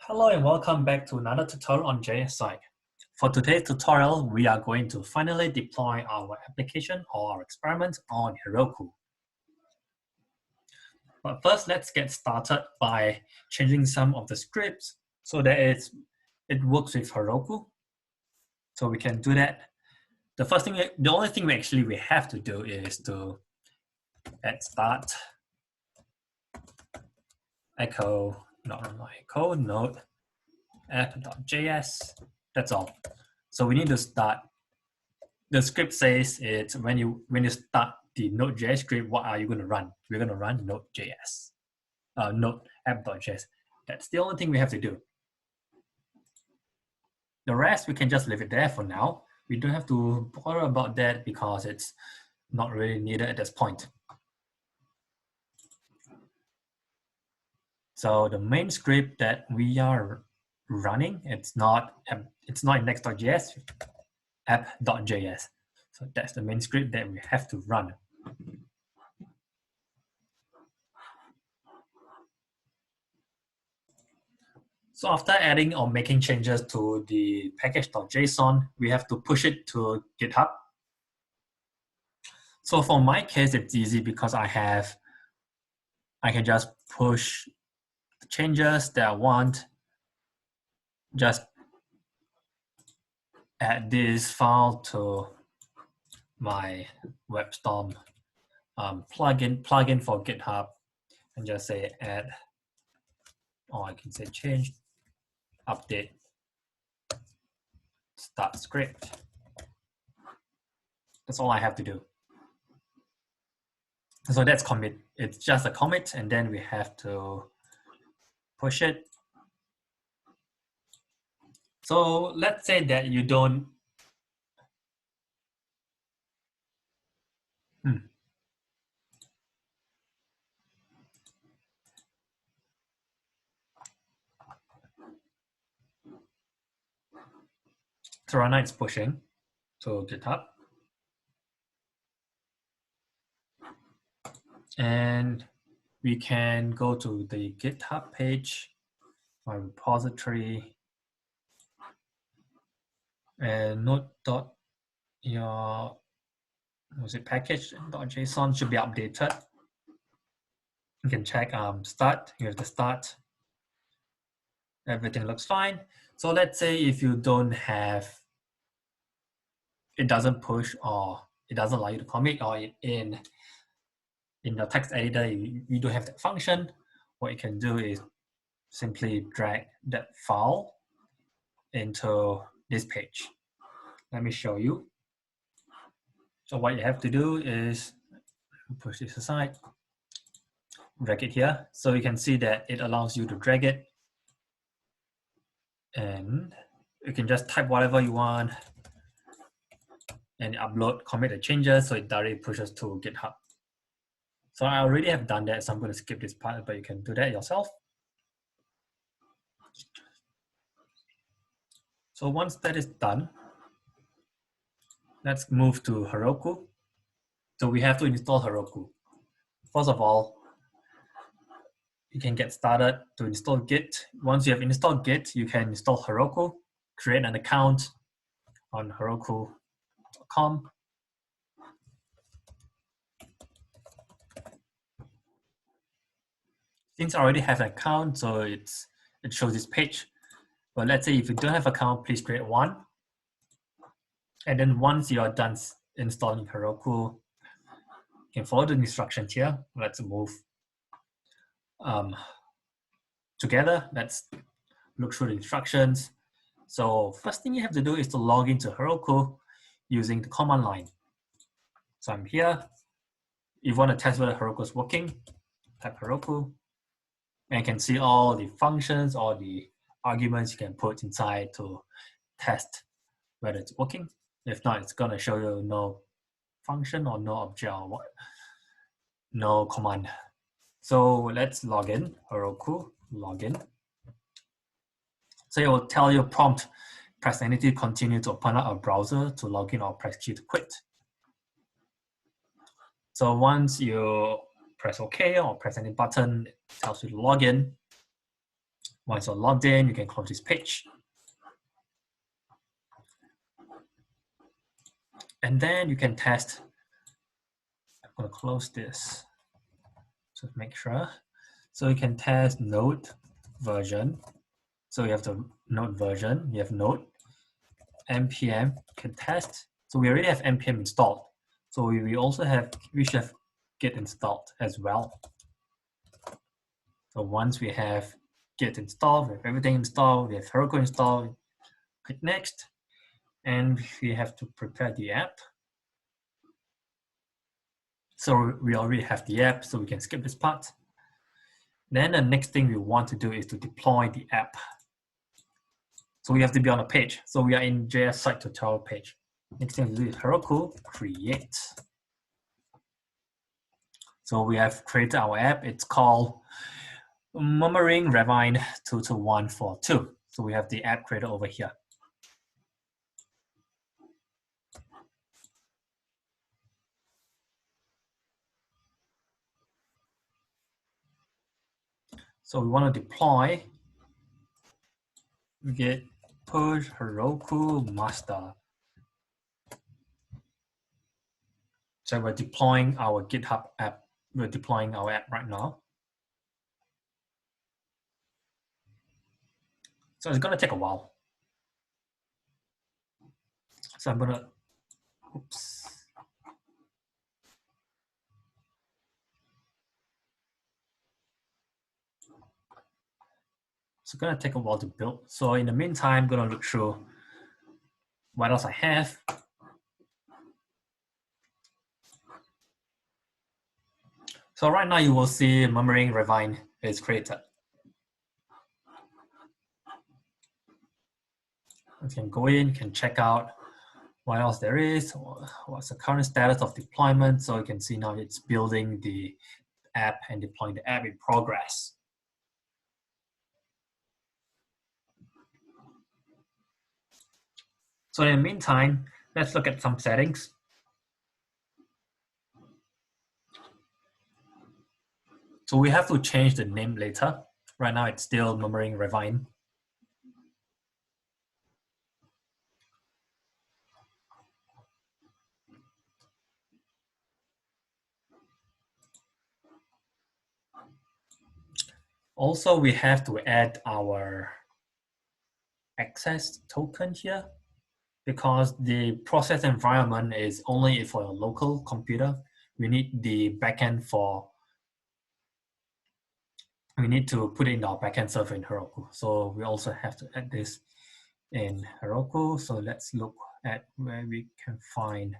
Hello and welcome back to another tutorial on jsPsych. For today's tutorial, we are going to finally deploy our application or our experiment on Heroku. But first, let's get started by changing some of the scripts so that it works with Heroku. So we can do that. The only thing we have to do is to add start echo, not echo, node app.js. That's all. So we need to start. The script says it's when you start the Node.js script, what are you going to run? We're going to run Node.js, Node app.js. That's the only thing we have to do. The rest we can just leave it there for now. We don't have to bother about that because it's not really needed at this point. So the main script that we are running, it's not index.js, app.js. So that's the main script that we have to run. So after adding or making changes to the package.json, we have to push it to GitHub. So for my case, it's easy because I can just push the changes that I want, just add this file to my WebStorm plugin for GitHub and just say add, or I can say change, update, start script. That's all I have to do. So that's commit. It's just a commit, and then we have to push it. So let's say that you don't. So right now it's pushing to GitHub. And we can go to the GitHub page, my repository, and your package.json should be updated. You can check start, here's the start. Everything looks fine. So let's say if you don't have, it doesn't push or it doesn't allow you to commit, or in the text editor, you don't have that function, what you can do is simply drag that file into this page. Let me show you. So what you have to do is push this aside, drag it here. So you can see that it allows you to drag it. And you can just type whatever you want and upload, commit the changes, so it directly pushes to GitHub. So I already have done that, so I'm going to skip this part, but you can do that yourself. So once that is done, let's move to Heroku. So we have to install Heroku. First of all, you can get started to install Git. Once you have installed Git, you can install Heroku, create an account on heroku.com. Since I already have an account, so it shows this page. But let's say if you don't have an account, please create one. And then once you are done installing Heroku, you can follow the instructions here. Let's move together. Let's look through the instructions. So first thing you have to do is to log into Heroku using the command line. So I'm here. If you want to test whether Heroku is working, type Heroku. And you can see all the functions, all the arguments you can put inside to test whether it's working. If not, it's going to show you no function or no object or what, no command. So let's log in, Heroku, login. So it will tell you prompt, press any to continue to open up a browser to log in or press Q to quit. So once you press OK or press any button, it tells you to log in. Once you're logged in, you can close this page. And then you can test. I'm going to close this. So make sure. So you can test node version. So you have the node version, you have node, npm, you can test. So we already have npm installed. So we also have, we should have git installed as well. So once we have git installed, we have everything installed, we have Heroku installed, click next, and we have to prepare the app. So we already have the app, so we can skip this part. Then the next thing we want to do is to deploy the app. So we have to be on a page. So we are in jsPsych tutorial page. Next thing we do is Heroku create. So we have created our app. It's called Murmuring Ravine 22142. So we have the app created over here. So we want to deploy git push Heroku master. So we're deploying our GitHub app. We're deploying our app right now. So it's going to take a while. So I'm going to, oops. It's going to take a while to build. So in the meantime, I'm going to look through what else I have. So right now you will see Murmuring Ravine is created. You can go in, you can check out what else there is, what's the current status of deployment. So you can see now it's building the app and deploying the app in progress. So in the meantime, let's look at some settings. So we have to change the name later. Right now it's still Murmuring Ravine. Also, we have to add our access token here because the process environment is only for a local computer. We need the backend for, we need to put it in our backend server in Heroku. So we also have to add this in Heroku. So let's look at where we can find.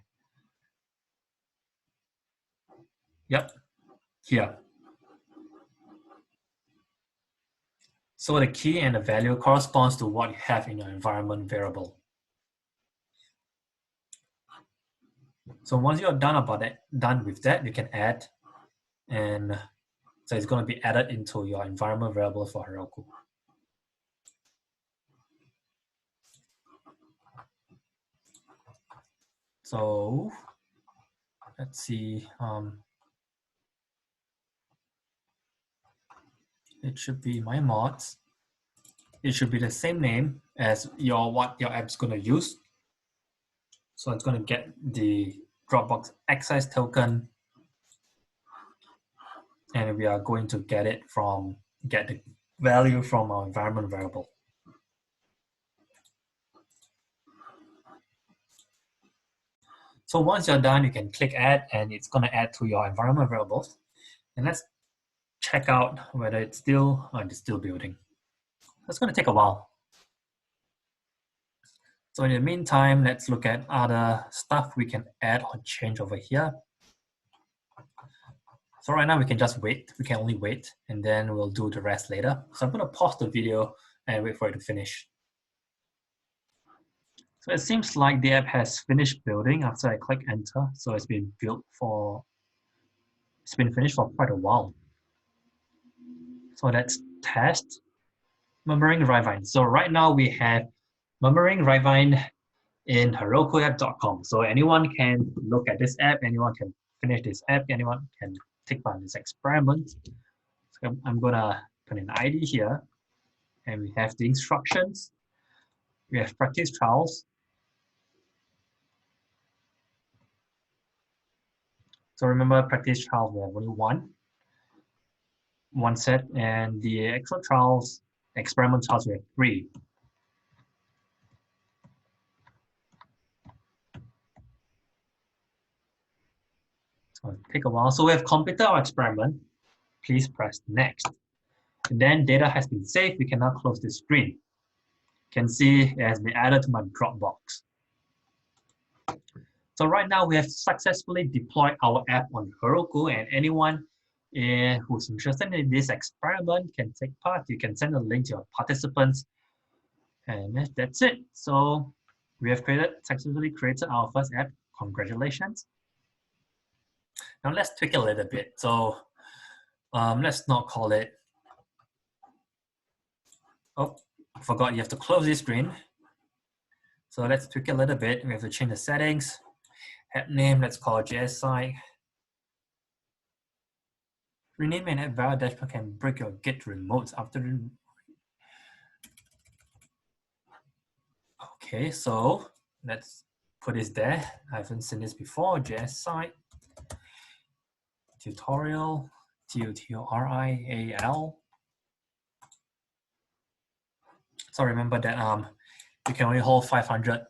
Yep, here. So the key and the value corresponds to what you have in your environment variable. So once you're done with that, you can add, and so it's going to be added into your environment variable for Heroku. So let's see. It should be my mods. It should be the same name as what your app's going to use. So it's going to get the Dropbox access token, and we are going to get the value from our environment variable. So once you're done, you can click add, and it's going to add to your environment variables. And let's check out whether it's still building. That's going to take a while. So in the meantime, let's look at other stuff we can add or change over here. So right now we can just wait. We can only wait, and then we'll do the rest later. So I'm going to pause the video and wait for it to finish. So it seems like the app has finished building after I click enter. So it's been finished for quite a while. So let's test Murmuring Ravine. So right now we have Murmuring Ravine in herokuapp.com. So anyone can look at this app, anyone can finish this app, anyone can take part in this experiment. So I'm gonna put an ID here. And we have the instructions. We have practice trials. So remember, practice trials, we have only one set, and the actual trials, experiment trials, we have 3. So it'll take a while. So we have completed our experiment. Please press next. And then data has been saved. We can now close the screen. You can see it has been added to my Dropbox. So right now we have successfully deployed our app on Heroku, and anyone who's interested in this experiment can take part. You can send a link to your participants, and that's it. So we have successfully created our first app. Congratulations. Now let's tweak it a little bit. So let's not call it, oh, I forgot you have to close this screen. So let's tweak it a little bit. We have to change the settings. App name, let's call it jsPsych. Rename an app via dashboard can break your Git remotes after the... Okay, so let's put this there. I haven't seen this before. jsPsych tutorial, tutorial. So remember that you can only hold 500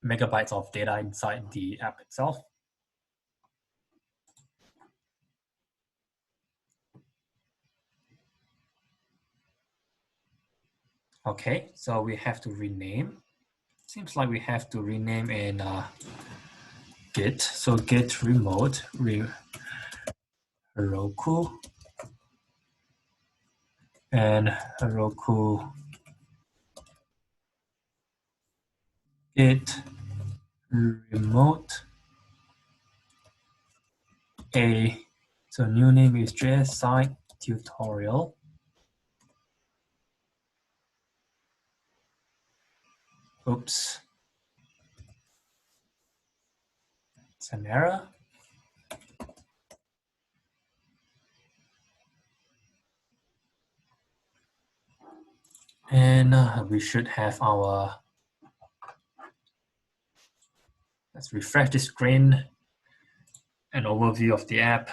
megabytes of data inside the app itself. Okay, so we have to rename. Seems like we have to rename in Git. So Git remote Heroku and Heroku Git remote A. So new name is jsPsych tutorial. Oops. It's an error. And we should have our, let's refresh the screen, an overview of the app.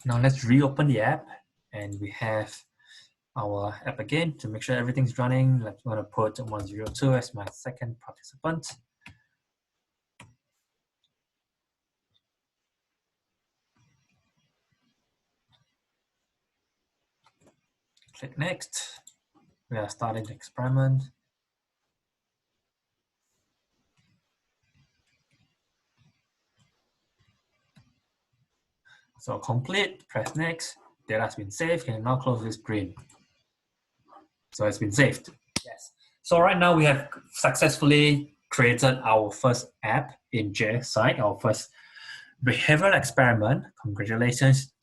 Now let's reopen the app, and we have our app again to make sure everything's running. I'm going to put 102 as my second participant. Click next. We are starting the experiment. So complete, press next. Data has been saved. Can now close this screen. So it's been saved. Yes. So right now we have successfully created our first app in jsPsych, our first behavioral experiment. Congratulations.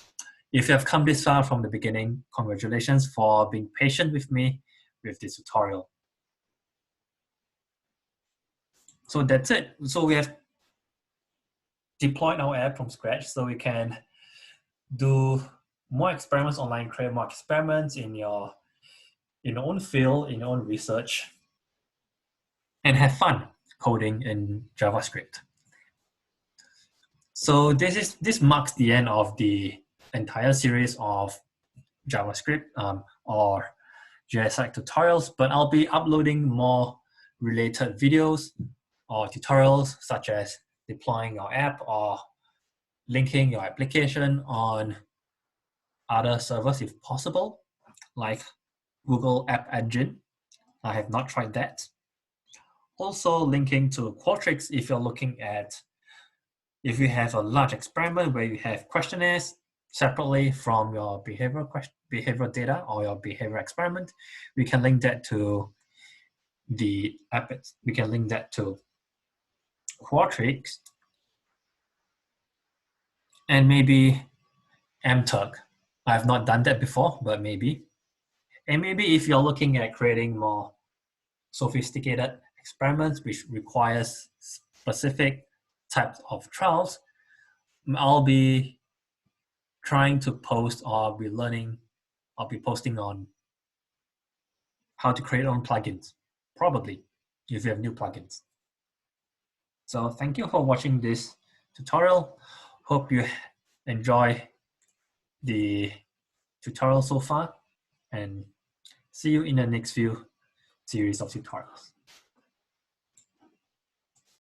If you have come this far from the beginning, congratulations for being patient with me with this tutorial. So that's it. So we have deployed our app from scratch, so we can do more experiments online, create more experiments in your own field, in your own research, and have fun coding in JavaScript. So this marks the end of the entire series of JavaScript or JSPsych tutorials, but I'll be uploading more related videos or tutorials such as deploying your app or linking your application on other servers if possible, like Google App Engine. I have not tried that. Also linking to Qualtrics if you're looking at, if you have a large experiment where you have questionnaires separately from your behavioral data or your behavior experiment, we can link that to the app. We can link that to Qualtrics and maybe mTurk. I have not done that before, but maybe. And maybe if you're looking at creating more sophisticated experiments which requires specific types of trials, I'll be trying to post or be learning I'll be posting on how to create your own plugins, probably, if you have new plugins. So thank you for watching this tutorial. Hope you enjoy the tutorial so far, and see you in the next few series of tutorials.